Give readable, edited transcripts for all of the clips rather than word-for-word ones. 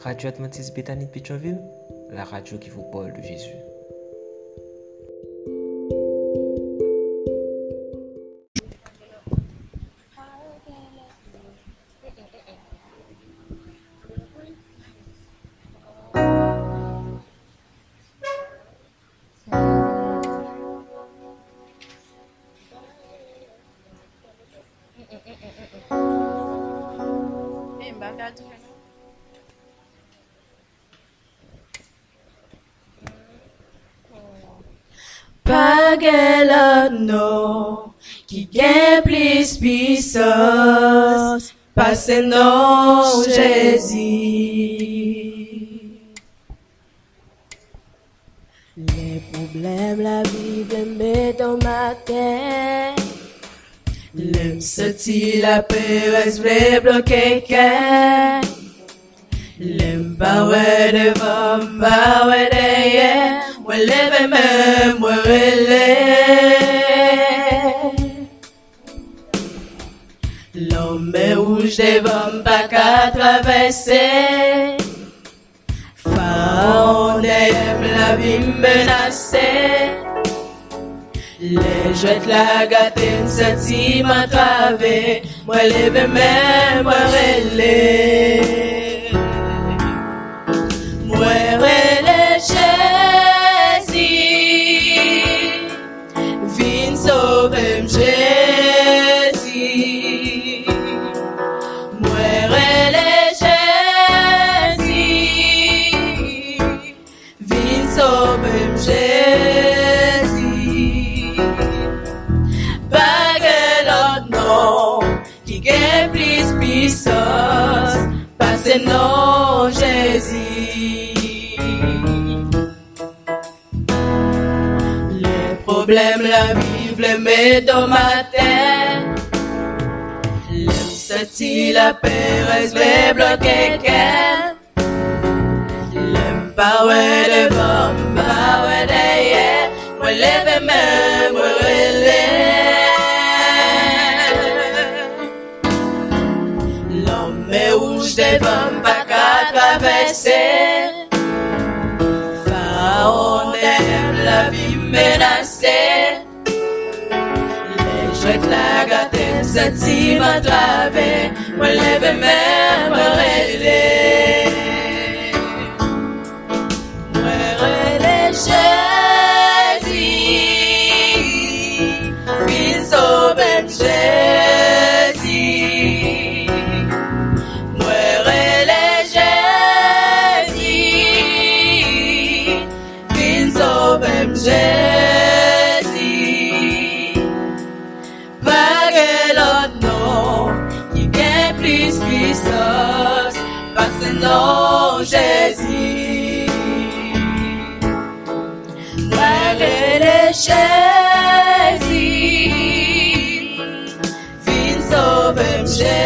Radio Adventiste Bethany de Pétionville, la radio qui vous parle de Jésus. Pas quel nom qui gagne plus puissance, passe nom Jésus. Les problèmes la vie met dans ma tête. L'aime sorti la paix reste bloqué qu'elle. L'aime pas ouais devant, pas ouais derrière. Moi lève même, moi relève. L'homme rouge devant pas qu'à traverser. Pharaon aime la vie menacée. Les jouets la gâtée, sorti m'a travé. Moi lève même, moi relève. Moi relève Jésus, viens sauver Jésus. Moi relève Jésus, viens sauver Jésus. Pas que l'autre nom qui gagne plus puissance, pas ce nom Jésus. Problème la vie, le met dans ma tête. L'aime sorti la paix, reste bloqué qu'elle. L'aime pas ouais devant, pas ouais derrière. Moi lève même, moi relève. L'homme rouge devant, pas qu'à traverser. Pharaon aime la vie menacée. Les jouets la gâtée, sorti m'a travé. Moi lève même, moi relève. Moi relève Jésus, viens sauver Jésus. Moi relève Jésus, viens sauver Jésus. Pas que l'autre nom qui gagne plus puissance, pas ce nom Jésus. Moi relève Jésus, viens sauver Jésus.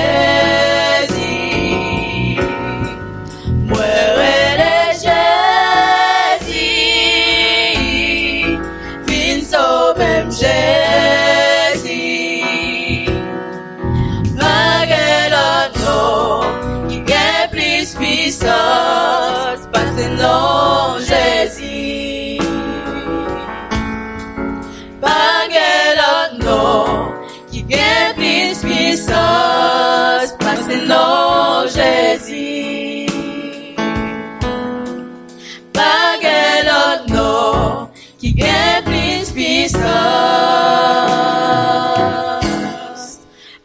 Moi relève Jésus, viens sauver Jésus. Pas que l'autre nom qui gagne plus puissance, pas ce nom Jésus. Pas que l'autre nom qui gagne plus puissance, pas ce nom Jésus. Pas que l'autre nom qui gagne plus puissance,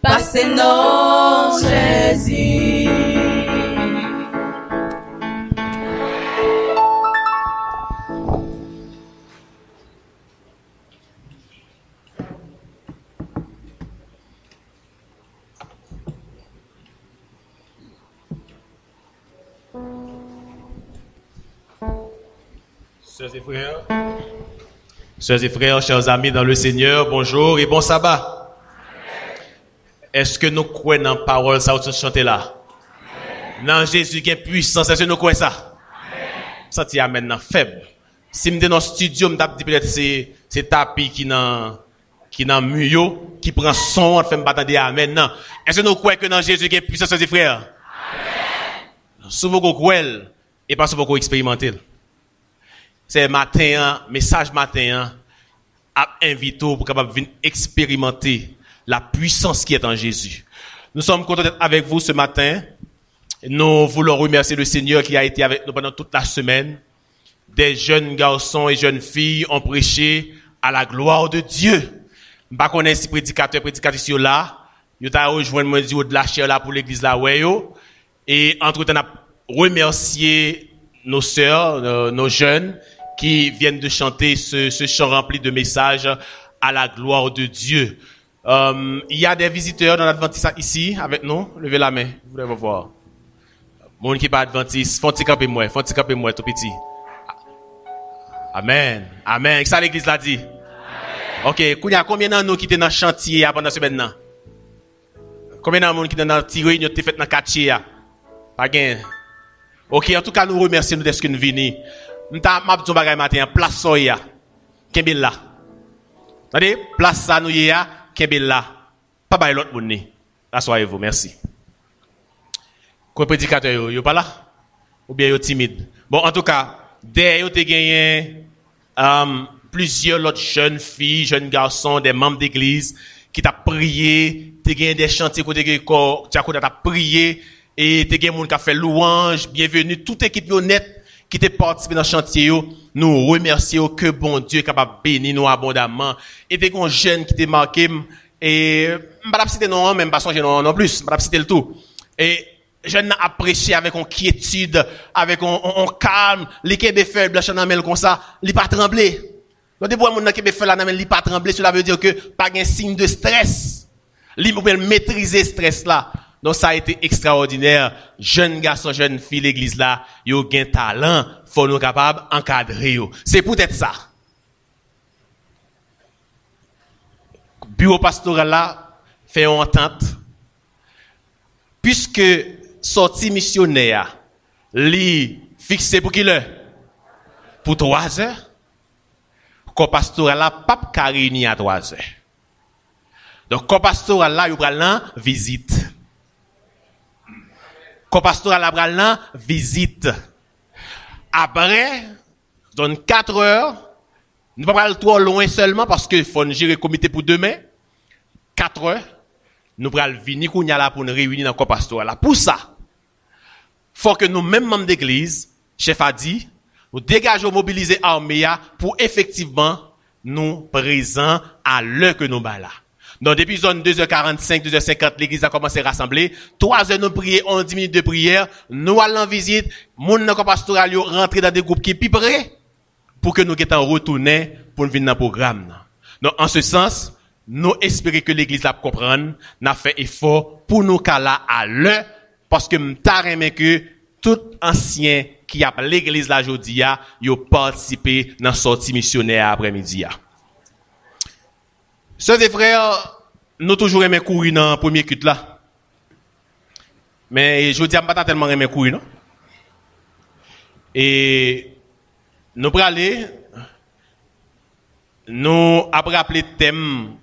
pas ce nom Jésus. Sœurs et frères, chers amis dans le Seigneur, bonjour et bon sabbat. Est-ce que nous croyons dans la parole, ça vous chantez là? Dans Jésus qui est puissant, est-ce que nous croyons ça? Ça t'y amène dans faible. Si je suis dans le studio, je me dis peut-être c'est tapis qui dans muyo, qui prend son, fait me battre des amen. Non. Est-ce que nous croyons que dans Jésus qui est puissant, sœurs et frères? souvent qu'on croit et pas souvent qu'on expérimente. C'est matin, message matin, à inviter pour capable venir expérimenter la puissance qui est en Jésus. Nous sommes contents d'être avec vous ce matin. Nous voulons remercier le Seigneur qui a été avec nous pendant toute la semaine. Des jeunes garçons et jeunes filles ont prêché à la gloire de Dieu. Je ne connais pas si prédicatrices là. Ils ont rejoint moi dit de la chair là pour l'église là ouais yo. Et entre-temps on a remercié nos sœurs, nos jeunes qui viennent de chanter ce chant rempli de messages à la gloire de Dieu. Il y a des visiteurs dans l'Adventiste ici avec nous. Levez la main, vous voulez voir. Mon qui pas Adventiste, font-ils camper moi tout petit. Amen. Amen. Ça l'église l'a dit. OK, il y a combien de nous qui étaient dans le chantier pendant la semaine là? Combien de monde qui étaient dans le tiré, qui étaient fait dans le quartier? Pas gain. OK, en tout cas nous remercions nous d'être venus. M'ta m'a dit bagay matin place soya. Kembel là. Attendez, place ça nous ya, kembel là. Pas bay l'autre monde ni. Assoyez-vous, merci. Quoi prédicateur yo pas là? Ou bien yo timide. Bon, en tout cas, dès yo te gagné plusieurs autres jeunes filles, jeunes garçons, des membres d'église qui t'a prié, te gagné des chantiers côté que t'a prié et te gagné monde qui a fait louange, bienvenue toute équipe honnête qui t'a participé dans le chantier, nous remercions que bon Dieu est capable de bénir nous abondamment. Et des jeunes qui t'ont marqué, et, je pas citer non, même pas songer non plus, je pas citer le tout. Et, jeunes a prêché avec une quiétude, avec un calme, les Québécois faibles, la chanamel comme ça, ils pas trembler. Le début, mon Québécois faible, la chanamel, ils pas trembler, cela veut dire que, pas un signe de stress. Ils peuvent maîtriser stress là. Donc ça a été extraordinaire. Jeunes garçons, jeunes filles, l'église là, ils ont un talent, faut nous capables d'encadrer. C'est peut-être ça. Bureau pastoral là, fait une entente. Puisque sortie missionnaire, li fixé pour qui l'heure? Pour 3 heures. Corps pastoral là, pas qu'à réunir à 3 heures. Donc corps pastoral là, il va là visite. Corps pastoral la bral nan visite. Après, dans 4 heures, nous ne pouvons pas aller trop loin seulement parce que faut gérer le comité pour demain. 4 heures, nous pouvons venir pour nous réunir dans le corps pastoral là. Pour ça, faut que nous, mêmes membres d'église, chef a dit, nous dégageons, mobiliser l'armée pour effectivement nous présents à l'heure que nous là. Donc, depuis zone 2h45, 2h50, l'église a commencé à rassembler. 3 heures, nous prions, on 10 minutes de prière. Nous allons en visite. Moun nan pastoral yo rentrer dans des groupes qui sont prêts pour que nous puissions retourner pour venir dans le programme. Donc, en ce sens, nous espérons que l'église la comprenne, n'a fait effort pour nous là à l'heure, parce que m'ta remen que tout ancien qui a l'église la jodi a, yo participé dans sortie missionnaire après-midi. Sœurs et frères, nous toujours aimé courir dans le premier culte là. Mais je dis pas tellement aimé courir, non? Et nous pour aller, nous après appeler thème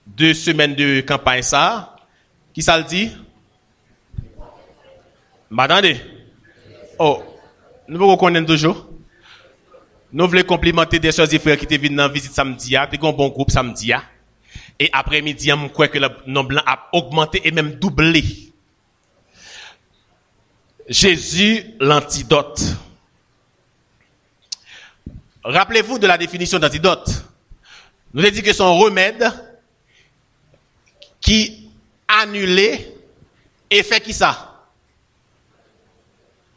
2 semaines de campagne ça, qui ça le dit? M'attendez. Oh, nous vous reconnaissons toujours. Nous voulons complimenter des sœurs et frères qui étaient venus en visite samedi, des un bon groupe samedi. Et après-midi, je crois que le nombre blanc a augmenté et même doublé. Jésus, l'antidote. Rappelez-vous de la définition d'antidote. Nous avons dit que c'est un remède qui annulait et fait qui ça?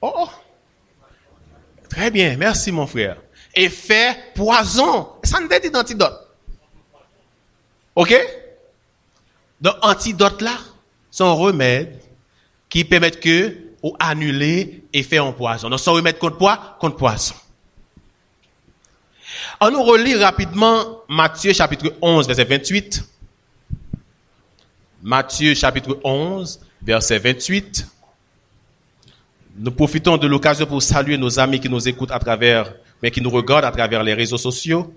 Oh! Très bien, merci mon frère. Effet poison. Ça ne dit d'antidote. OK? Donc, antidote là, c'est un remède qui permet que ou annuler effet en poison. Donc, c'est un remède contre quoi? Contre poison. On nous relit rapidement Matthieu chapitre 11, verset 28. Matthieu chapitre 11, verset 28. Nous profitons de l'occasion pour saluer nos amis qui nous écoutent à travers, mais qui nous regardent à travers les réseaux sociaux.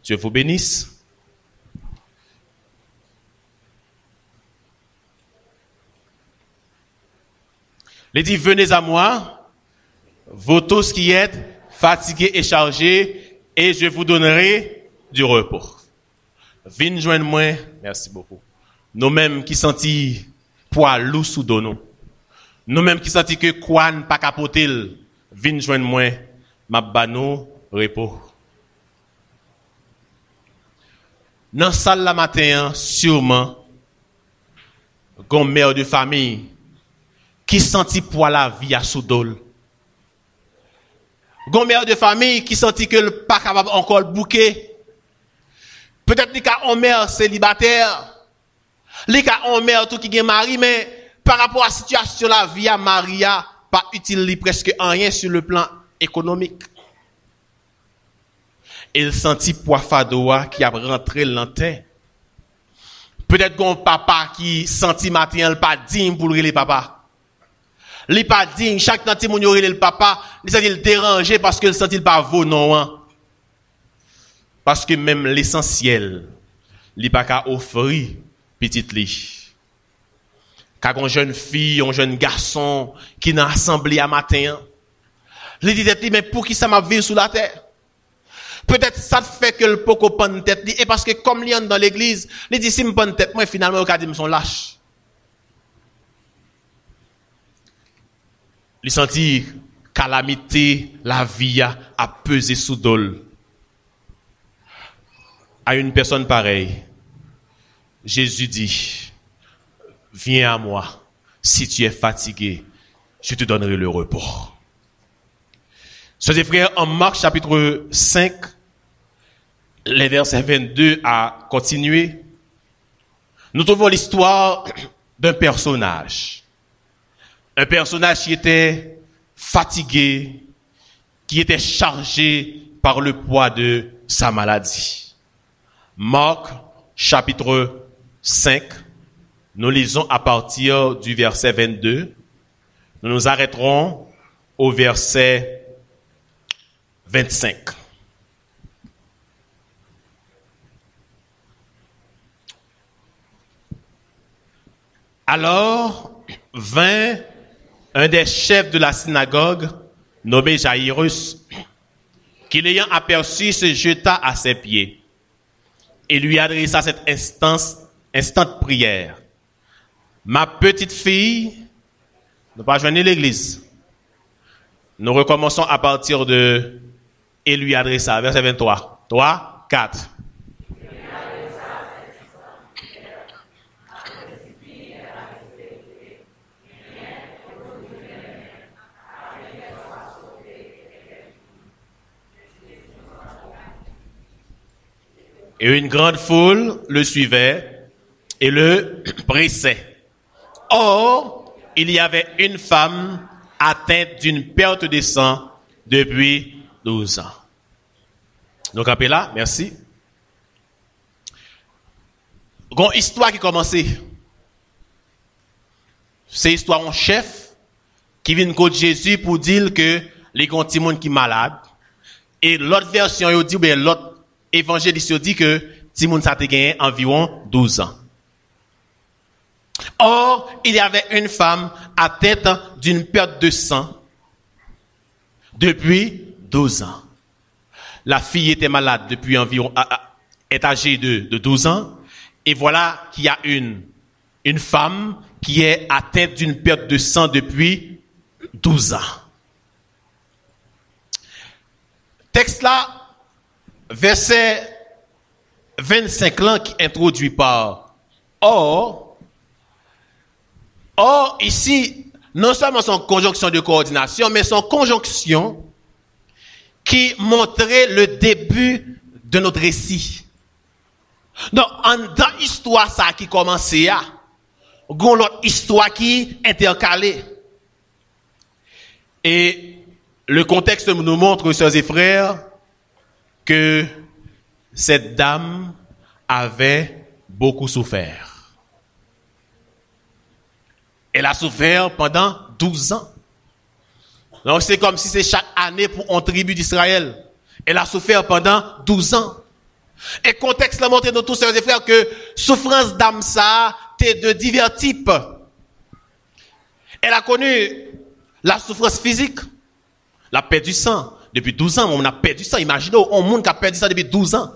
Dieu vous bénisse. Il dit, venez à moi, vous tous qui êtes fatigués et chargés, et je vous donnerai du repos. Venez joindre moi, merci beaucoup. Nous-mêmes qui sentis poids lourd sous nous. Nous-mêmes qui sentis que quoi ne pas capoter, venez joindre moi, m'a banou repos. Dans salle la matin, sûrement, gon mère de famille qui sentit poids la vie à soudol. Gon mère de famille qui sentit que le pas capable encore bouquer. Peut-être les cas en mère célibataire. Les cas en mère tout qui gen mari, mais par rapport à la situation la vie à Maria, pas utile presque rien sur le plan économique. Il sentit poids fadoa qui a rentré l'antenne. Peut-être qu'on papa qui sentit matin, il pas digne pour le papa. Il pas digne, chaque temps que mon le papa, il sentit le déranger parce qu'il sentit pas vaut non. Parce que même l'essentiel, il pas qu'à offrir petite li. Quand une jeune fille, un jeune garçon qui n'a assemblé à matin, il dit mais pour qui ça m'a vu sous la terre? Peut-être ça fait que le poko prend tête et parce que comme il y a dans l'église, il dit si me prend tête moi finalement il dit me sont lâches. Il sentit calamité la vie a pesé sous dol. À une personne pareille, Jésus dit viens à moi si tu es fatigué, je te donnerai le repos. Sœurs et frères, en Marc chapitre 5, les versets 22 à continuer, nous trouvons l'histoire d'un personnage. Un personnage qui était fatigué, qui était chargé par le poids de sa maladie. Marc chapitre 5, nous lisons à partir du verset 22. Nous nous arrêterons au verset 25. Alors vint un des chefs de la synagogue, nommé Jairus, qui l'ayant aperçu se jeta à ses pieds et lui adressa cette instante prière. Ma petite fille, ne pas joindre l'église. Nous recommençons à partir de et lui adressa, verset 23. 3, 4. Et une grande foule le suivait et le pressait. Or, il y avait une femme atteinte d'une perte de sang depuis 12 ans. Donc, appelez là, merci. Une histoire qui commençait. C'est l'histoire d'un chef qui vient de Jésus pour dire que les gens qui sont malades. Et l'autre version, il dit, l'autre évangéliste dit que Timoun ça a gagné environ 12 ans. Or, il y avait une femme atteinte d'une perte de sang depuis 12 ans. La fille était malade depuis environ, est âgée de 12 ans. Et voilà qu'il y a une femme qui est atteinte d'une perte de sang depuis 12 ans. Texte là, verset 25 là, qui introduit par Or, ici, non seulement son conjonction de coordination, mais son conjonction qui montrait le début de notre récit. Donc, dans l'histoire ça qui commençait à, gon l'autre histoire qui intercalée. Et le contexte nous montre, sœurs et frères, que cette dame avait beaucoup souffert. Elle a souffert pendant 12 ans. Donc c'est comme si c'est chaque année pour une tribu d'Israël. Elle a souffert pendant 12 ans. Et le contexte l'a montré nous tous, sœurs et frères, que souffrance d'âme ça, t'es de divers types. Elle a connu la souffrance physique, la perte du sang. Depuis 12 ans, on a perdu ça. Imaginez un monde qui a perdu ça depuis 12 ans.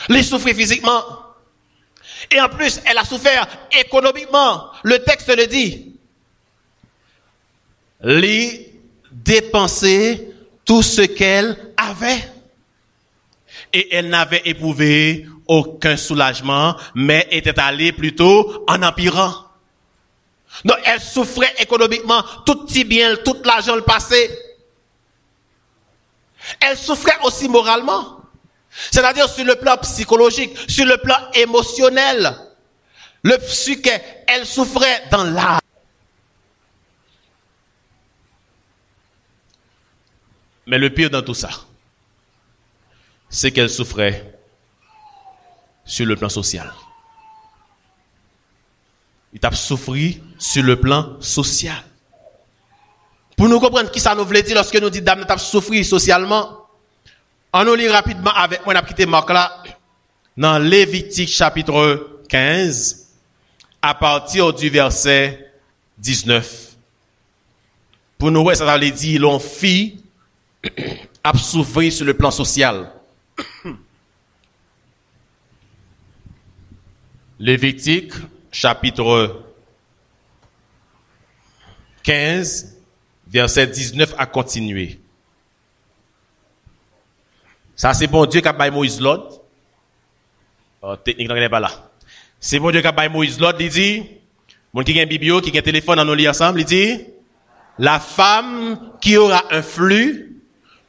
Elle souffre physiquement. Et en plus, elle a souffert économiquement. Le texte le dit. Elle dépensait tout ce qu'elle avait. Et elle n'avait éprouvé aucun soulagement, mais était allée plutôt en empirant. Donc, elle souffrait économiquement, tout petit bien, tout l'argent le passé. Elle souffrait aussi moralement. C'est-à-dire sur le plan psychologique, sur le plan émotionnel. Le psyché, elle souffrait dans l'âme. Mais le pire dans tout ça, c'est qu'elle souffrait sur le plan social. Il t'a souffri sur le plan social. Pour nous comprendre qui ça nous veut dire lorsque nous disons dame t'a souffri socialement, on nous lit rapidement avec moi, on a quitté Marc là, dans Lévitique chapitre 15, à partir du verset 19. Pour nous, ça veut dire, l'on fit a souffert sur le plan social. Lévitique, chapitre 15, verset 19 à continuer. Ça, c'est bon Dieu qui a baillé Moïse l'ordre. Technique, n'est pas là. C'est bon Dieu qui a baillé Moïse l'ordre, il dit, mon qui a un biblio, qui a un téléphone, on lit ensemble, il dit, la femme qui aura un flux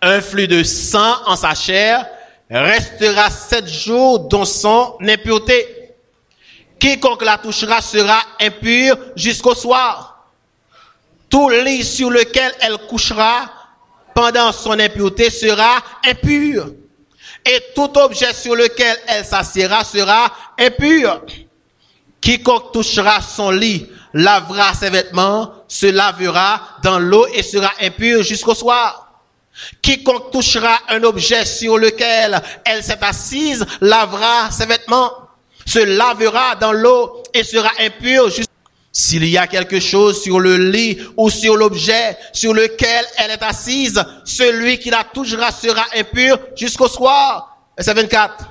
de sang en sa chair, restera 7 jours dans son impureté. Quiconque la touchera sera impur jusqu'au soir. Tout lit sur lequel elle couchera pendant son impureté sera impur. Et tout objet sur lequel elle s'assiera sera impur. Quiconque touchera son lit lavera ses vêtements, se lavera dans l'eau et sera impur jusqu'au soir. Quiconque touchera un objet sur lequel elle s'est assise lavera ses vêtements, se lavera dans l'eau et sera impur jusqu'au soir. S'il y a quelque chose sur le lit ou sur l'objet sur lequel elle est assise, celui qui la touchera sera impur jusqu'au soir. Verset 24.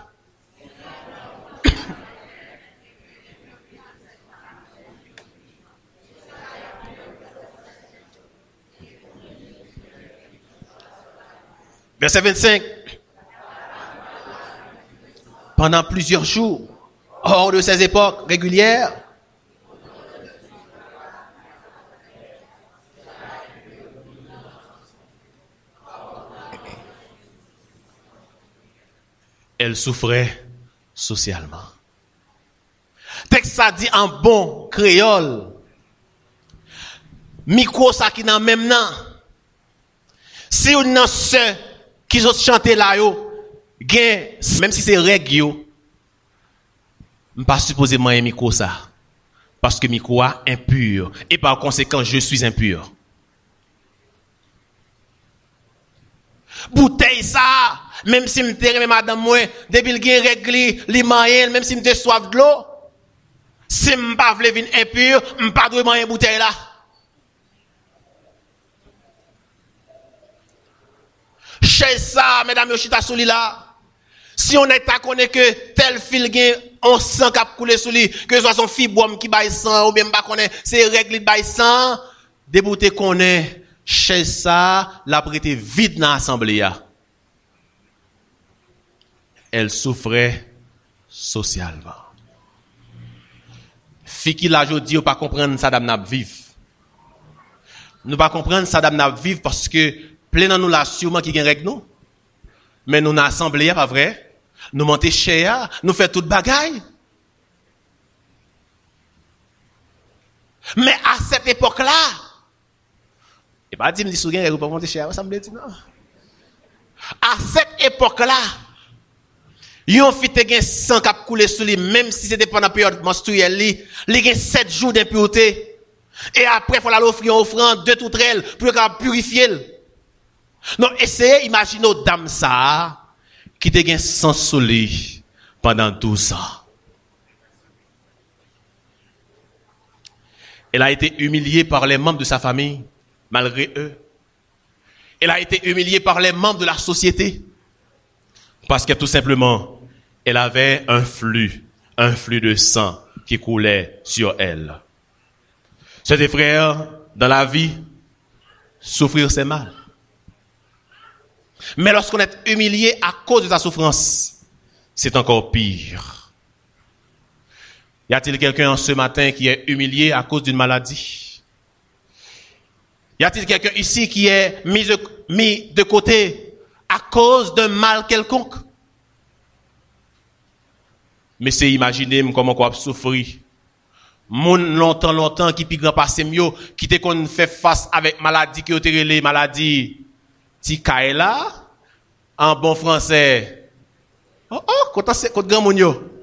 Verset 25. Pendant plusieurs jours, hors de ces époques régulières, elle souffrait socialement. Texte ça dit en bon créole. Micro ça qui dans même nan. Si on nan ceux qui ont chanté là yo, gen même si c'est règle yo, pas supposé moi micro ça parce que micro a impur et par conséquent je suis impur. Bouteille ça, même si m'te remet madame moi, depuis le gen règle li moyen, même si m'te soif de l'eau, si m'pa vle vin impur, m'pa doit moyen bouteille là. Chez ça, mesdames yo chita sou li là. Si on est à connaître que tel fil gen on sang k'ap couler sou li, que ce soit son fibrome qui baille sang ou bien m'pa connaît, c'est règle baille sang, débouté connaît chez ça, la prêté vide dans l'assemblée. Elle souffrait socialement. Fi qui la jodi ou pas comprendre ça dame n'a vivre. Nous pas comprendre ça dame n'a vivre parce que plein dans nous là sûrement qui gen règle nous. Mais nous dans l'assemblée pas vrai. Nous monter chez nous fait toute bagaille. Mais à cette époque-là, et pas dire me dit sougain ou pas monter chez ça me dit non. À cette époque-là, yon fit te gen sang k'ap couler sous lui même si c'était pendant période menstruelle li gen 7 jours d'impureté. Et après faut la offrir une offrande de toute elle pour qu'elle purifier. Non, essayez imaginer dame ça qui te gen sang sous lui pendant 12 ans. Elle a été humiliée par les membres de sa famille, malgré eux. Elle a été humiliée par les membres de la société. Parce que tout simplement, elle avait un flux de sang qui coulait sur elle. Sœurs et frères, dans la vie, souffrir c'est mal. Mais lorsqu'on est humilié à cause de sa souffrance, c'est encore pire. Y a-t-il quelqu'un ce matin qui est humilié à cause d'une maladie? Y a-t-il quelqu'un ici qui est mis de côté à cause d'un mal quelconque? Mais c'est imaginer comment on souffrir. Moun longtemps qui pi grand passé mieux qui te qu'on fait face avec maladie qui ont les maladies ti kaela en bon français. Quand grand moun yo.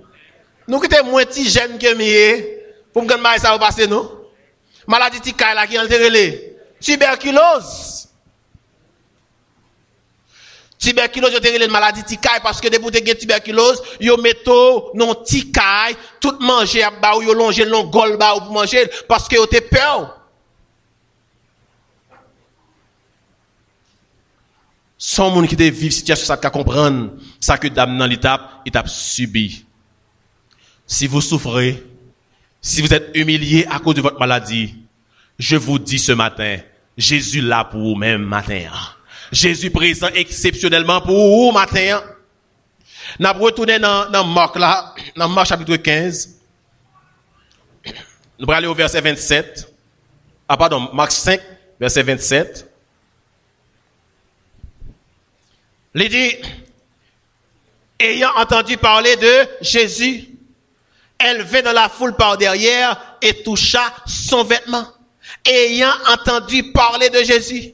Nous qui t'es moins ti jeune que mieux pour me gagner ça va passer nous. Maladie ti kaela qui enterré les tuberculose. Tuberculose, yo te relè maladie tikaï parce que depuis que tuberculose, yo metto non tikaï, tout manger à ba ou yo longer long gol ba ou pour manger parce que yo te peur. Sans monde qui te vivre situation ça ka comprendre ça que dame dans l'étape subi. Si vous souffrez, si vous êtes humilié à cause de votre maladie, je vous dis ce matin, Jésus là pour vous même matin. Jésus présent exceptionnellement pour vous matin. Nous allons retourner dans Marc là, dans Marc chapitre 15. Nous allons aller au verset 27. Marc 5, verset 27. Il dit, ayant entendu parler de Jésus, elle vint dans la foule par derrière et toucha son vêtement. Ayant entendu parler de Jésus.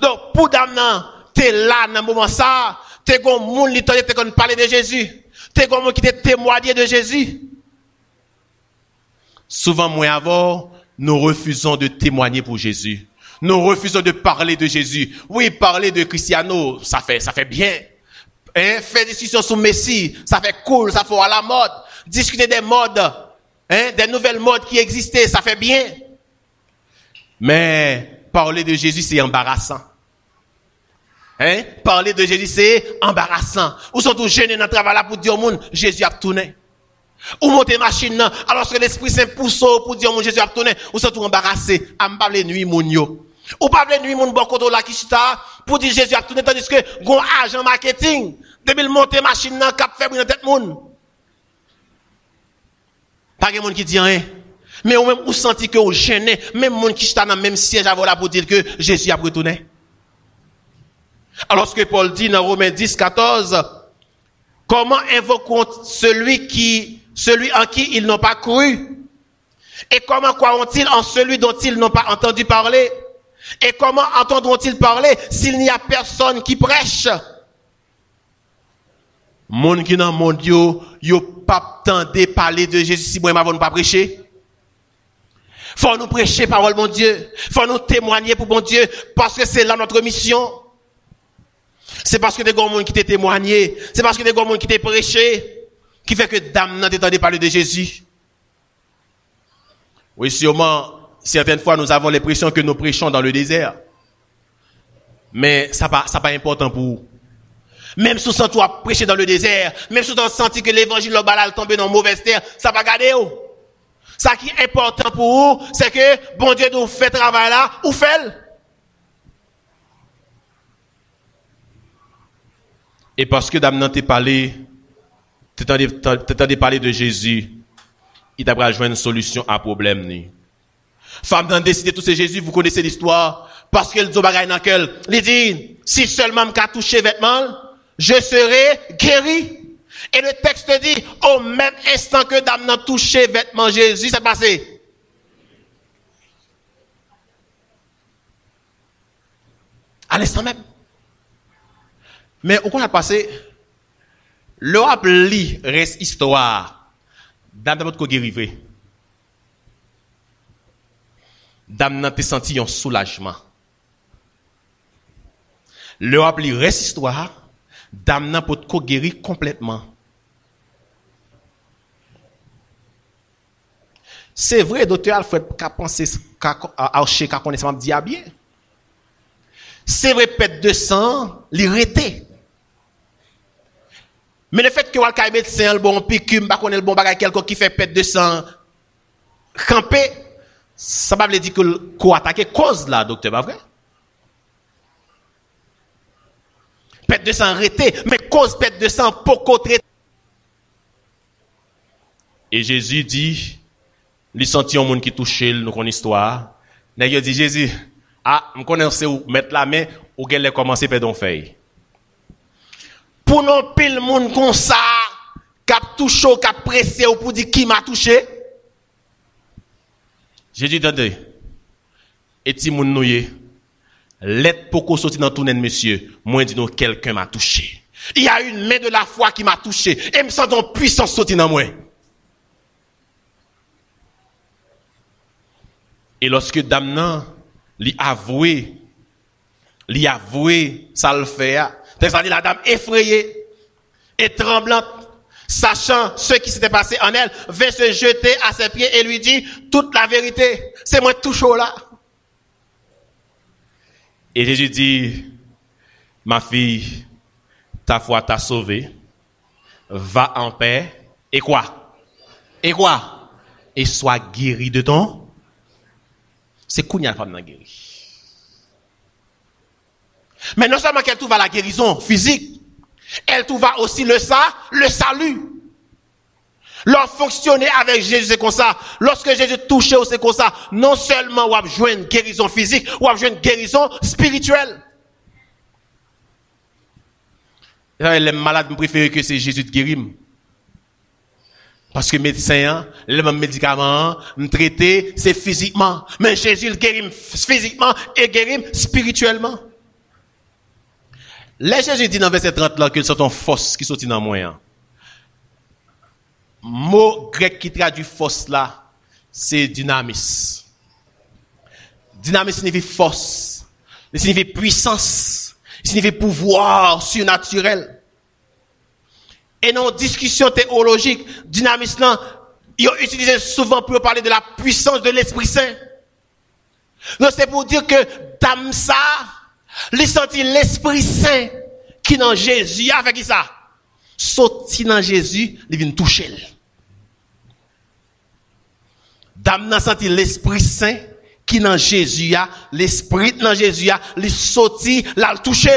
Donc, pour dame t'es là dans moment ça, t'es gon moun li t'es qu'on parler de Jésus. T'es gon moun qui t'es témoigné de Jésus. Souvent, moi avant, nous refusons de témoigner pour Jésus. Nous refusons de parler de Jésus. Oui, parler de Cristiano, ça fait bien. Faire discussion sur Messie, ça fait cool, ça fait à la mode. Discuter des modes, des nouvelles modes qui existaient, ça fait bien. Mais parler de Jésus, c'est embarrassant. Parler de Jésus, c'est embarrassant. Ou sont tous gênés dans le travail là pour dire au monde, Jésus a tourné. Ou monter machine là, alors que l'Esprit Saint pousse pour dire au monde, Jésus a tourné. Ou sont tous embarrassés. À me parler nuit, moun yo. Ou pas parler nuit, moun bon koto la kishita, pour dire Jésus a tourné, tandis que, gon agent marketing, depuis le monter machine là, cap fait dans tête moun. Pas de monde qui dit rien. Mais ou même, ou senti que ou gêné, même monde qui está dans le même siège avant là pour dire que Jésus a retourné. Alors que Paul dit dans Romains 10, 14, comment invoquons celui en qui ils n'ont pas cru? Et comment croiront-ils en celui dont ils n'ont pas entendu parler? Et comment entendront-ils parler s'il n'y a personne qui prêche? Monde qui dans monde yo pas tendé parler de Jésus si moi m'avons pas prêcher. Faut nous prêcher parole mon Dieu, faut nous témoigner pour mon Dieu parce que c'est là notre mission. C'est parce que des gens qui t'ont témoigné, c'est parce que des gens qui t'ont prêché qui fait que dame n'a entendu parler de Jésus. Oui, sûrement certaines fois nous avons l'impression que nous prêchons dans le désert. Mais ça pas important pour vous. Même si vous toi prêcher dans le désert, même si vous senti que l'évangile le balal tombe dans mauvaise terre, ça va garder vous. Ça qui est important pour vous, c'est que bon Dieu nous fait travail là, ou fait. Et parce que dame t'es parlé de Jésus, il t'a joindre une solution à problème ni. Femme dans décider tout c'est Jésus, vous connaissez l'histoire parce que le dit bagay dans quel, il dit si seulement m'ka toucher vêtement, je serai guéri. Et le texte dit au même instant que dame n'a touché vêtement Jésus, c'est passé. À l'instant même. Mais au qu'on a passé, le rappli reste histoire. Dame n'a pas guéri. Dame n'a pas senti un soulagement. Le rappli reste histoire. Dame n'a pas guéri complètement. C'est vrai, docteur Alfred, qu'a pensé, qu'a connaissement dit à bien. C'est vrai, pète de sang, l'irrité. Mais le fait que Walka médecin, le bon piqûre, pas connaît le bon bagage, quelqu'un qui fait pète de sang, camper, ça va veut dire que qu'on attaque cause là, docteur, pas vrai? Pète de sang arrêté, mais cause pète de sang pour traiter. Et Jésus dit, il sentit un monde qui touchait, nous connaissons l'histoire. Il dit, Jésus, je connais où mettre la main, ou qu'elle commencer à perdre feuille. Pour non pile monde comme ça, qui a touché, qui a pressé, ou pour dire qui m'a touché. Jésus dit, et si moun nouye, l'aide pour qu'on sorte dans tout net, monsieur, moi dis nous quelqu'un m'a touché. Il y a une main de la foi qui m'a touché, et me sent donc puissance sortir dans moi. Et lorsque Damnan lui avoué, ça le fait, c'est-à-dire la dame effrayée et tremblante, sachant ce qui s'était passé en elle, vint se jeter à ses pieds et lui dit toute la vérité. C'est moi tout chaud là. Et Jésus dit, ma fille, ta foi t'a sauvée, va en paix, et quoi? Et sois guéri de ton. C'est Kounia la femme n'a guéri. Mais non seulement qu'elle trouve à la guérison physique, elle trouve aussi le salut. Leur fonctionner avec Jésus, c'est comme ça. Lorsque Jésus touche, c'est comme ça. Non seulement on a besoin de guérison physique, on a besoin de guérison spirituelle. Les malades me préfèrent que c'est Jésus de guérir. Parce que médecin, les mêmes médicaments, me traiter, c'est physiquement. Mais Jésus le guérit physiquement et guérit spirituellement. Là, Jésus dit dans verset 30 là que c'est une force qui sortit dans moi. Mot grec qui traduit force là, c'est dynamis. Dynamis signifie force, il signifie puissance, il signifie pouvoir surnaturel. Et dans discussion théologique, dynamisme là, ils ont utilisé souvent pour parler de la puissance de l'Esprit Saint. Donc c'est pour dire que dans ça, il sentit l'Esprit Saint qui dans Jésus, avec qui ça? Sorti dans Jésus, il vient toucher. Dame n'a senti l'Esprit Saint qui dans Jésus, l'Esprit dans Jésus, il sorti, l'a touché.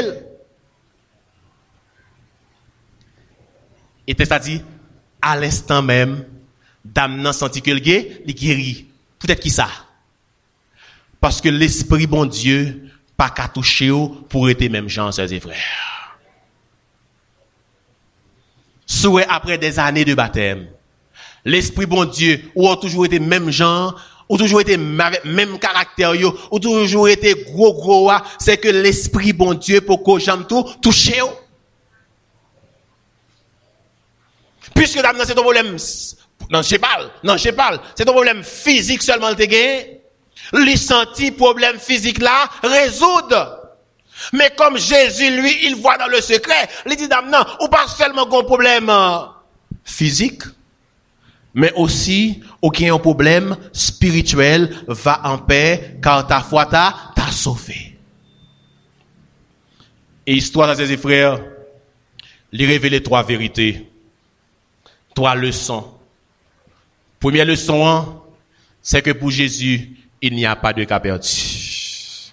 Et c'est-à-dire, à l'instant même, dame n'a senti que le guéri. Peut-être qui ça? Parce que l'Esprit bon Dieu, pas qu'à toucher pour être même gens, sœurs et frères. Souhait après des années de baptême, l'Esprit bon Dieu, ou a toujours été même gens, ou toujours été même caractère, ou toujours été gros, c'est que l'Esprit bon Dieu, pour qu'on j'aime tout, toucher. Puisque dame, c'est ton problème, non, je parle, c'est ton problème physique seulement le gagné. Lui senti problème physique là, résoudre. Mais comme Jésus, lui, il voit dans le secret, il dit dame, non, ou pas seulement un problème physique, mais aussi, aucun problème spirituel, va en paix, car ta foi t'a sauvé. Et histoire à ses frères, lui révéler 3 vérités. 3 leçons. Première leçon, c'est que pour Jésus, il n'y a pas de cas perdu.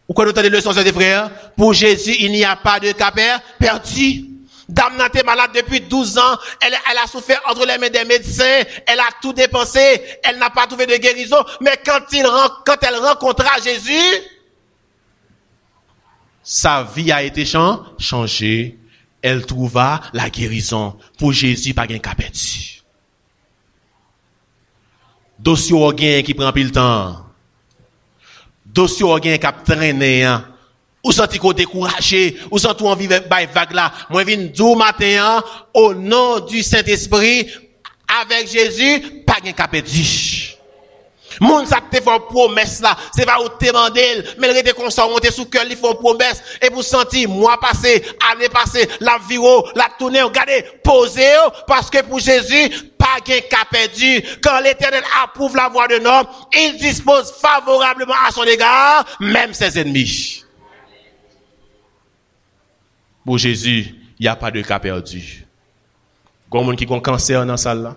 Ou quoi d'autre des leçons, c'est des frères? Pour Jésus, il n'y a pas de cas perdu. Dame n'a été malade depuis 12 ans. Elle a souffert entre les mains des médecins. Elle a tout dépensé. Elle n'a pas trouvé de guérison. Mais quand elle rencontra Jésus, sa vie a été changée. Elle trouva la guérison. Pour Jésus, pas de cas perdu. Dossier orgain qui prend plus le temps. Dossier orgain qui a traîné. Ou senti qu'on découragé, ou senti qu'on vit vague là. Moi, je viens du matin, au nom du Saint-Esprit, avec Jésus, pas de cas perdu. Moun sa te fait promesse là, c'est pas où te demander, mais il était constant, monter sous cœur, il faut promesse, et pour sentir, mois passé, année passée, la vie, la tournée, regardez, posez, parce que pour Jésus, pas pas gain qu'à perdu. Quand l'Éternel approuve la voie d'un homme, il dispose favorablement à son égard, même ses ennemis. Pour Jésus, il n'y a pas de cas perdu. Il y a des gens qui ont un cancer dans la salle là.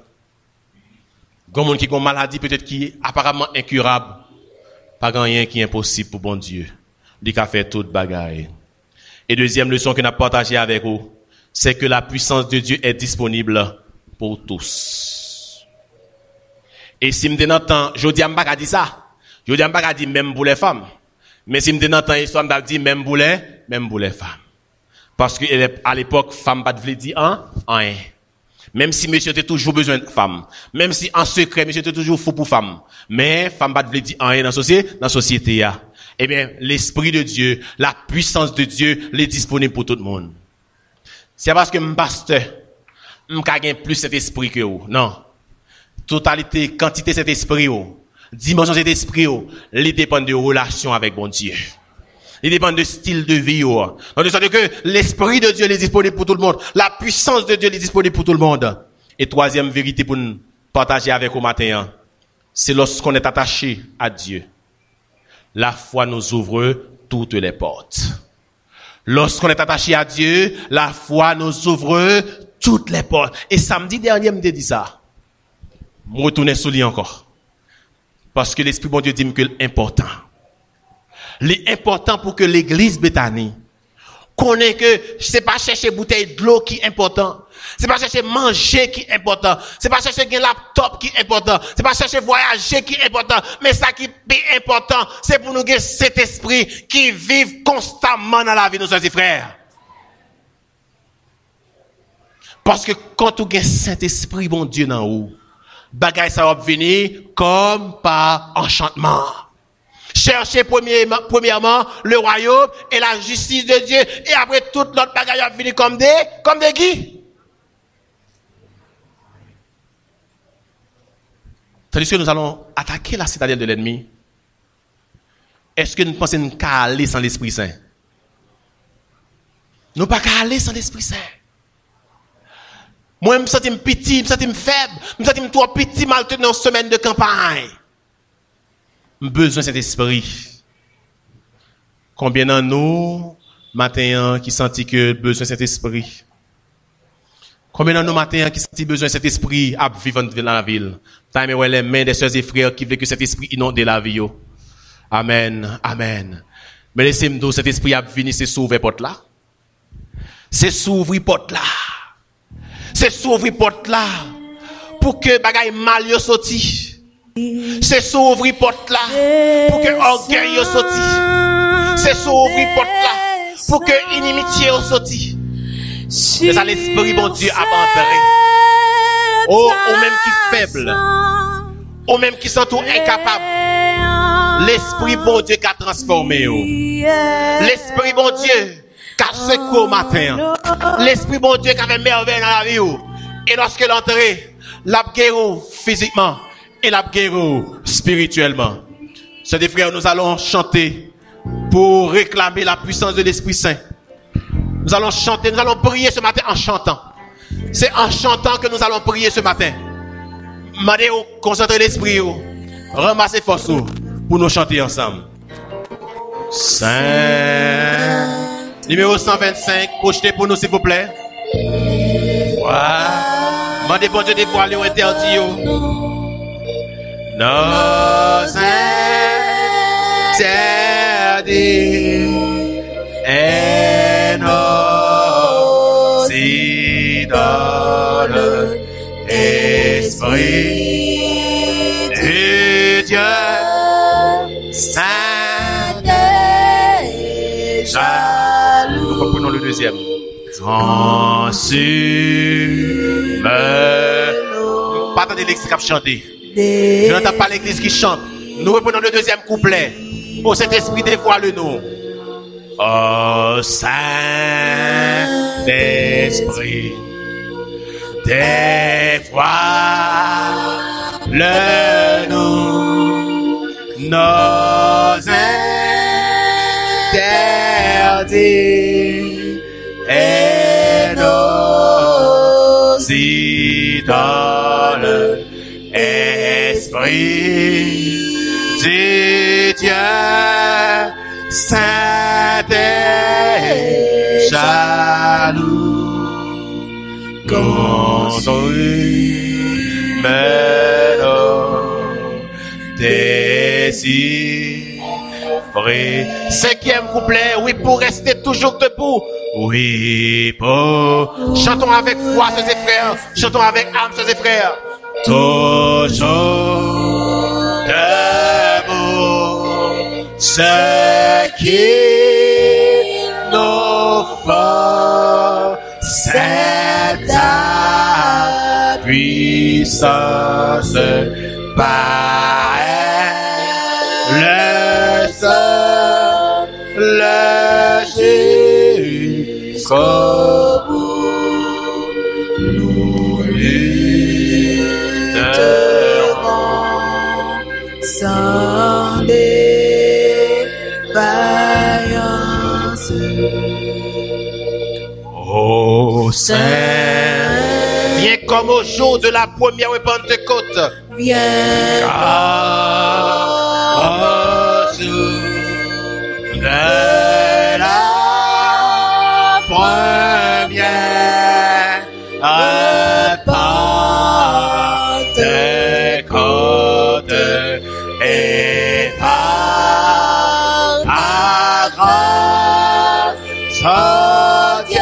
Il y a des gens qui ont une maladie peut-être qui est apparemment incurable. Pas rien qui est impossible pour bon Dieu. Il a fait toute bagaille. Et deuxième leçon que nous avons partagée avec vous, c'est que la puissance de Dieu est disponible pour tous. Et si je n'entends, je dis pas dire ça. Je dis pas dire même pour les femmes. Mais si je n'entends histoire, je dis même pour les femmes. Parce que à l'époque, femme pas de dire rien. Même si monsieur était toujours besoin de femme. Même si en secret, monsieur était toujours fou pour femme. Mais femme pas de dire rien dans la société. Eh bien, l'Esprit de Dieu, la puissance de Dieu, est disponible pour tout le monde. C'est parce que mon pasteur, je gagne plus cet esprit que vous. Non. Totalité, quantité cet esprit, dimension cet esprit, il dépend de relation avec bon Dieu. Il dépend de style de vie. Donc, de sorte que l'Esprit de Dieu est disponible pour tout le monde. La puissance de Dieu est disponible pour tout le monde. Et troisième vérité pour nous partager avec vous matin, c'est lorsqu'on est attaché à Dieu. La foi nous ouvre toutes les portes. Lorsqu'on est attaché à Dieu, la foi nous ouvre toutes les portes. Et samedi dernier, je me dit ça. Je retourne sur lui encore. Parce que l'Esprit bon Dieu dit que l'important. L'important pour que l'église Bethany connaisse que c'est pas chercher bouteille de l'eau qui est important. C'est pas chercher manger qui est important. C'est pas chercher un laptop qui est important. C'est pas chercher voyager qui est important. Mais ça qui est important, c'est pour nous gagner cet esprit qui vive constamment dans la vie de nos soeurs et frères. Parce que quand tu gagnes cet esprit, bon Dieu, dans haut, bagaille ça va venir comme par enchantement. Cherchez premièrement le royaume et la justice de Dieu. Et après toute l'autre bagaille va venir comme des qui? Tandis que nous allons attaquer la citadelle de l'ennemi. Est-ce que nous pensons qu'à aller sans l'Esprit Saint? Nous pas qu'à aller sans l'Esprit Saint. Moi, je me sens petit, je me sens faible, je me sens trop petit mal tenu dans une semaine de campagne. J'ai besoin de cet esprit. Combien d'entre nous, matin, qui sentit que besoin de cet esprit? Combien d'entre nous, matin, qui sentit besoin de cet esprit à vivre dans la ville? T'as aimé les mains des sœurs et frères qui veulent que cet esprit inonde la vie. Amen, amen. Mais laissez-moi dire, cet esprit a venu, c'est s'ouvrir porte là. C'est s'ouvrir porte là. C'est s'ouvrir porte là. Pour que bagaille mal yo sorti. C'est s'ouvrir porte là. Pour que orgueil yo sorti. C'est s'ouvrir porte là. Pour que inimitié yo sorti. C'est ça l'esprit bon Dieu a entré. Oh, ou même qui faible. Ou même qui sont tout incapable. L'esprit bon Dieu qui a transformé. L'esprit bon Dieu qui a secoué au matin. L'esprit bon Dieu qui avait merveille dans la vie. Et lorsque l'entrée, l'a guéri physiquement et l'a guéri spirituellement. Chers des frères, nous allons chanter pour réclamer la puissance de l'Esprit Saint. Nous allons chanter, nous allons prier ce matin en chantant. C'est en chantant que nous allons prier ce matin. Mandez vous concentrer l'esprit, ramassez force pour nous chanter ensemble. Saint, numéro 125, projetez pour nous s'il vous plaît. Voilà. Mandez bon Dieu de voir les interdits. Nos interdits et nos idoles, esprit de Dieu, saint et jaloux. Nous reprenons le deuxième. Consume. Pas attendre l'église qui a chanté. Je n'entends pas l'église qui chante. Nous reprenons le deuxième couplet. Oh, cet esprit dévoile-nous. Oh, Saint-Esprit, dévoile-nous nos interdits et nos idoles, dit Dieu, saint et jaloux, construit nos désirs vrais. 5e couplet, oui, pour rester toujours debout. Oui, pour... Chantons avec foi, sœurs et frères. Chantons avec âme, sœurs et frères. Toujours debout, ce qui nous faut, c'est ta puissance pareille. Le seul, le jusqu'au bout, nous lutterons sans défaillance. Ô Saint, viens comme au jour de la première Pentecôte. Viens au jour de la première Pentecôte, et par ta grâce, oh Dieu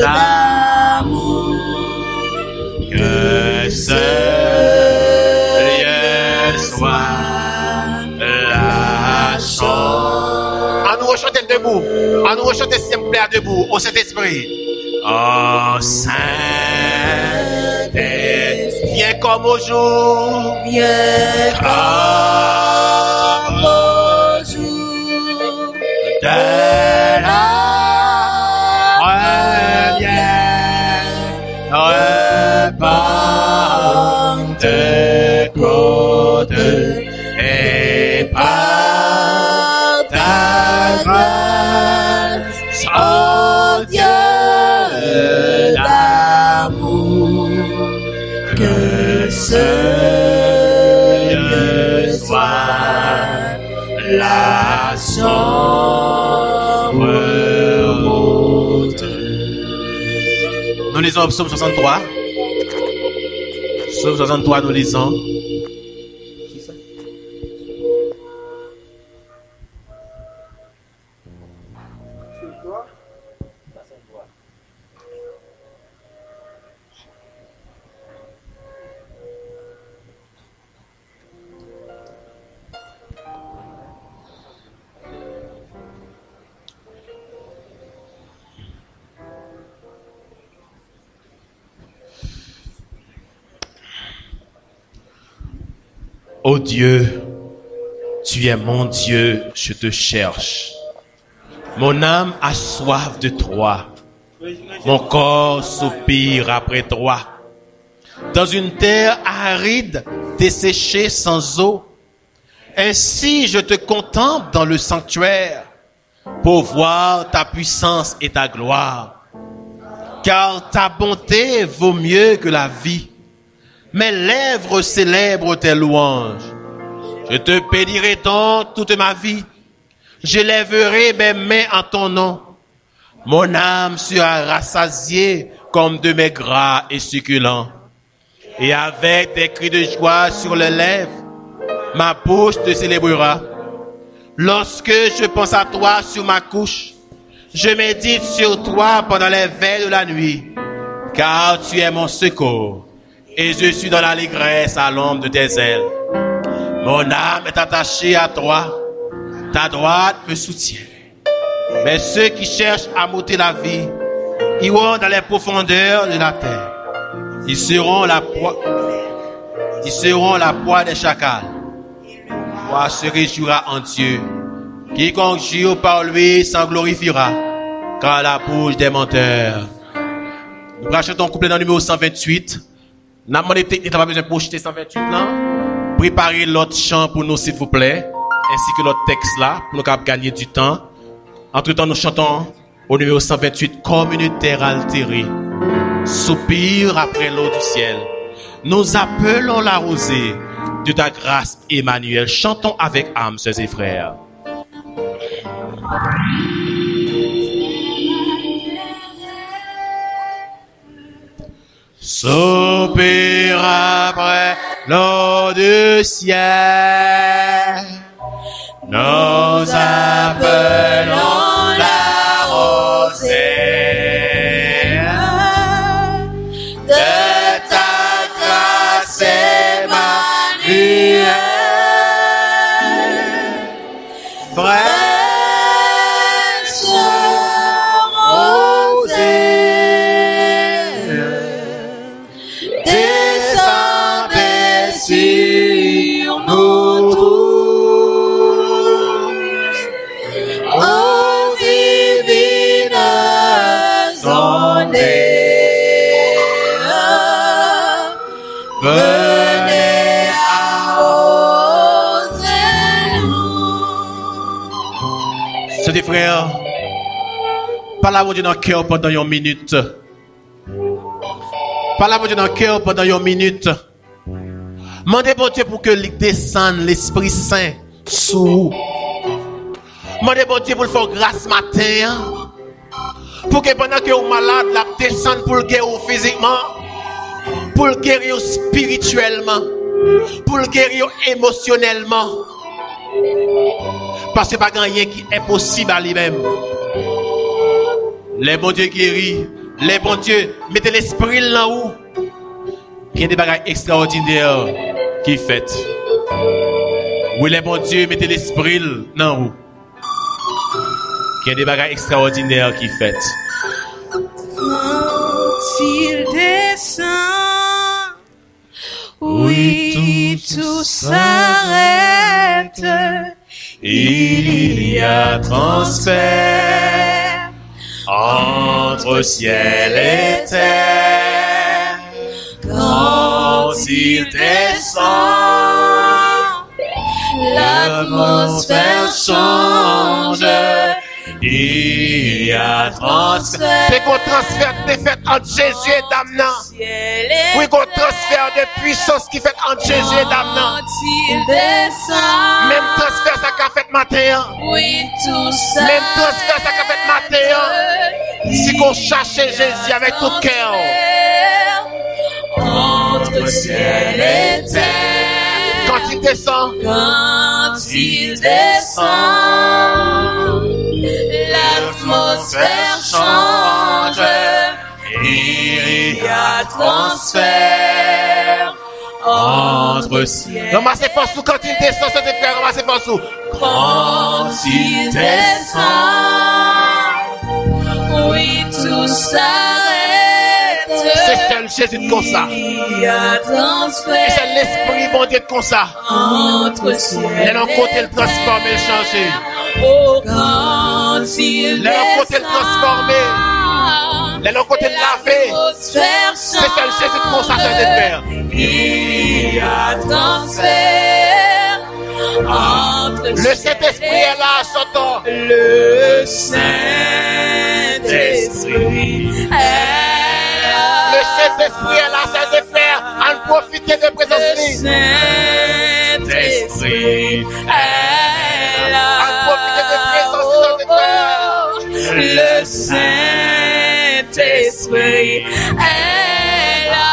d'amour, que ce lieu soit la chance. À nous rechanter debout, à nous rechanter s'il vous plaît debout, au Saint-Esprit. Oh Saint-Esprit, viens comme au jour, viens comme au jour de la Pentecôte, et par ta grâce, oh Dieu d'amour, que ce lieu soit la sombre route. Nous lisons Psaume 63. Psaume 63, nous lisons. Ô Dieu, tu es mon Dieu, je te cherche. Mon âme a soif de toi. Mon corps soupire après toi. Dans une terre aride, desséchée sans eau. Ainsi je te contemple dans le sanctuaire pour voir ta puissance et ta gloire. Car ta bonté vaut mieux que la vie. Mes lèvres célèbrent tes louanges. Je te bénirai donc toute ma vie. Je lèverai mes mains en ton nom. Mon âme sera rassasiée comme de mes gras et succulents. Et avec des cris de joie sur les lèvres, ma bouche te célébrera. Lorsque je pense à toi sur ma couche, je médite sur toi pendant les veilles de la nuit, car tu es mon secours. Et je suis dans l'allégresse à l'ombre de tes ailes. Mon âme est attachée à toi. Ta droite me soutient. Mais ceux qui cherchent à m'ôter la vie iront dans les profondeurs de la terre. Ils seront la proie des chacals. Toi se réjouira en Dieu. Quiconque jure par lui s'en glorifiera, car la bouche des menteurs. Nous rachetons un couplet dans le numéro 128. N'a pas besoin de projeter 128 là. Préparez l'autre chant pour nous, s'il vous plaît, ainsi que l'autre texte là, pour nous gagner du temps. Entre temps, nous chantons au numéro 128, comme une terre altérée, soupire après l'eau du ciel. Nous appelons la rosée de ta grâce, Emmanuel. Chantons avec âme, sœurs et frères. Soupir après l'eau du ciel, nous appelons la rosée de ta grâce, Emmanuel. Fraîche rosée, descendez sur nous tous, ô divine ondée, venez arroser-nous. C'est des frères, parle à Dieu dans le cœur pendant une minute. Parle à Dieu dans le cœur pendant une minute. Mandez pour Dieu pour que il descende l'Esprit Saint sur vous. Mandez pour Dieu pour le faire grâce matin. Pour que pendant que vous êtes malade, la descende pour le guérir physiquement, pour le guérir spirituellement, pour le guérir émotionnellement. Parce que pas rien qui est possible à lui-même. Les bons dieux guéris, les bons dieux mettez l'esprit là où. Il y a des bagages extraordinaires qui fait. Oui, les bons dieux mettez l'esprit là où. Il y a des bagages extraordinaires qui fait. Quand il descend, oui, tout s'arrête. Il y a transfert entre ciel et terre. Quand il descend, l'atmosphère change. Il y a transfert. C'est qu'on transfert des fêtes entre Jésus et Damna. Oui, qu'on transfert de puissance qui fait entre Jésus et Damna. Même transfert ça qu'a fait matin. Oui, tout ça. Même transfert ça qu'a fait matin. Si qu'on cherche Jésus avec tout cœur. Entre ciel et terre. Quand il descend. Quand il descend. L'atmosphère change. Il y a transfert entre ciel. Ramassez force quand il descend, c'est frère, ramassez force. Quand il descend, oui, tout s'arrête. C'est seul Jésus de comme ça. Il y a transfert. Et c'est l'esprit bon Dieu de comme ça. Entre ciel. Et l'on côté le transformer, le changer. Oh, quand il descend. L'on côté le transformer. L'on côté le laver. C'est seul Jésus de comme ça, c'est de faire. Il y a transfert entre le Saint-Esprit est là, chantons. Le Saint-Esprit est là. Le Saint-Esprit est là, ses frères. En profiter de présence. Le Saint-Esprit est là. En profiter de présence, ses frères. Le Saint-Esprit est là.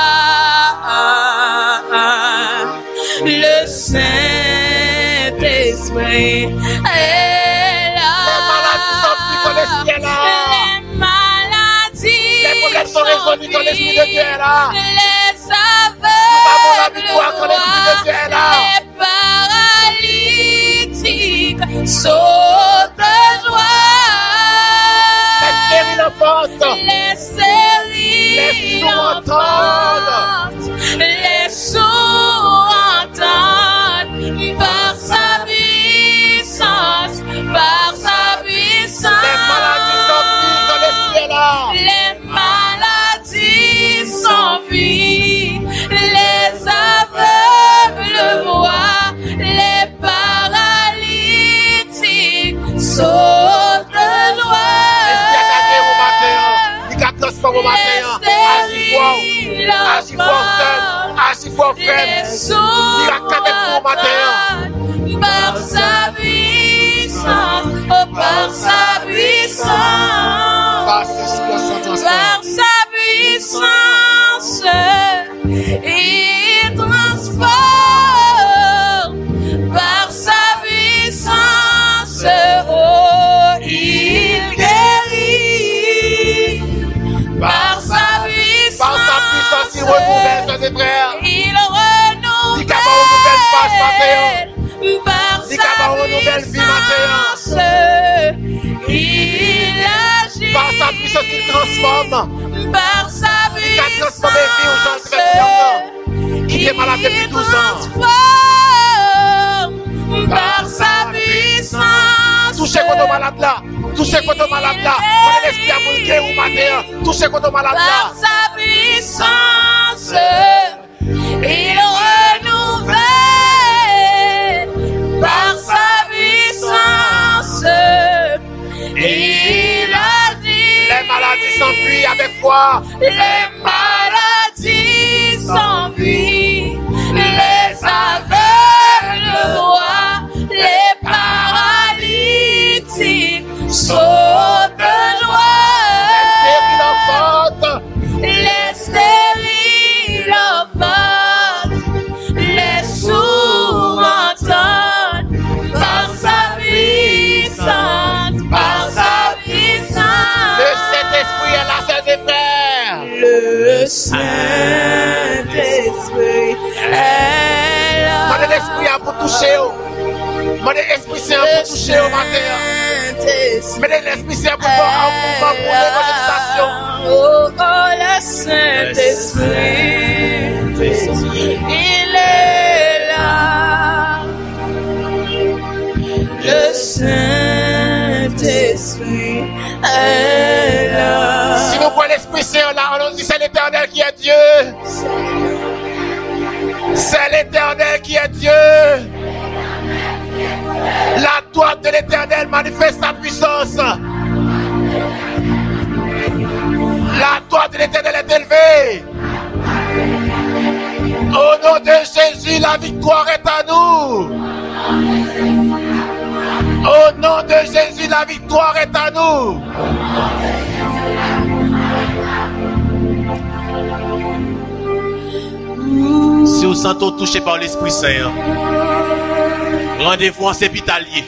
Le Saint-Esprit est là. Les maladies sont plus quand l'Esprit est là. Les maladies. Les problèmes sont résolus quand l'Esprit de Dieu est là. Les Nous avons la victoire quand l'Esprit de Dieu est là. Les paralytiques sautent de joie. Les stériles entendent. Les stériles Les sourds entendent. Les sourds entendent par sa puissance, par sa puissance. Les maladies s'enfuient quand l'Esprit est là. Les maladies s'enfuient, les aveugles voient. matin. Par sa puissance, oh par sa puissance, Par sa par sa puissance, il transforme. Par sa puissance, oh, il guérit. Par sa puissance, il renouvelle, frères et frères. il renouvelle. Il capable de nouvelle page matin. Par Il sa capable de nouvelle vie puissance, il agit. Par sa puissance, il transforme. Par sa Il a transformé vie aux gens puissance, qui est malade depuis 12 ans. transforme. Par sa puissance, Touchez contre malade là. Touchez contre malade là. Prenez l'esprit à vous guérir au matin. Touchez contre malade par là. sa puissance, il renouvelle. Par sa puissance, il a dit. Les maladies s'enfuient avec foi. Les maladies s'enfuient, les aveugles voient, les paralytiques sautent de joie, les stériles enfantent, les sourds entendent, par sa puissance, par sa puissance. Le Saint-Esprit est là, frères et frères. Le Saint-Esprit est là. Demandez l'Esprit à vous toucher. Demandez l'Esprit Saint à vous toucher au matin. Mettez l'Esprit Saint pour voir un mouvement pour l'évangélisation. Oh, oh, le Saint-Esprit, il est là. Le Saint-Esprit est là. Si nous voyons l'Esprit Saint là, on dit c'est l'Éternel qui est Dieu. C'est l'Éternel qui est Dieu. La droite de l'Éternel manifeste sa puissance. La droite de l'Éternel est élevée. Au nom de Jésus, la victoire est à nous. Au nom de Jésus, la victoire est à nous. Si vous sentez touché par l'Esprit Saint, rendez-vous en Sépitalier.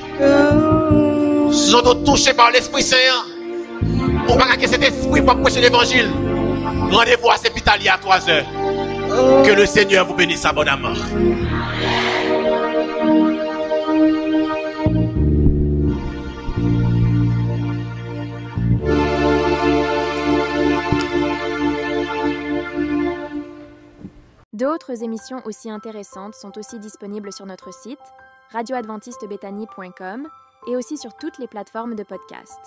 Si vous êtes touchés par l'Esprit Saint, on va que cet esprit pour prêcher l'évangile. Rendez-vous à Sépitalier à 3 heures. Que le Seigneur vous bénisse abondamment. D'autres émissions aussi intéressantes sont aussi disponibles sur notre site radioadventistebethany.com et aussi sur toutes les plateformes de podcast.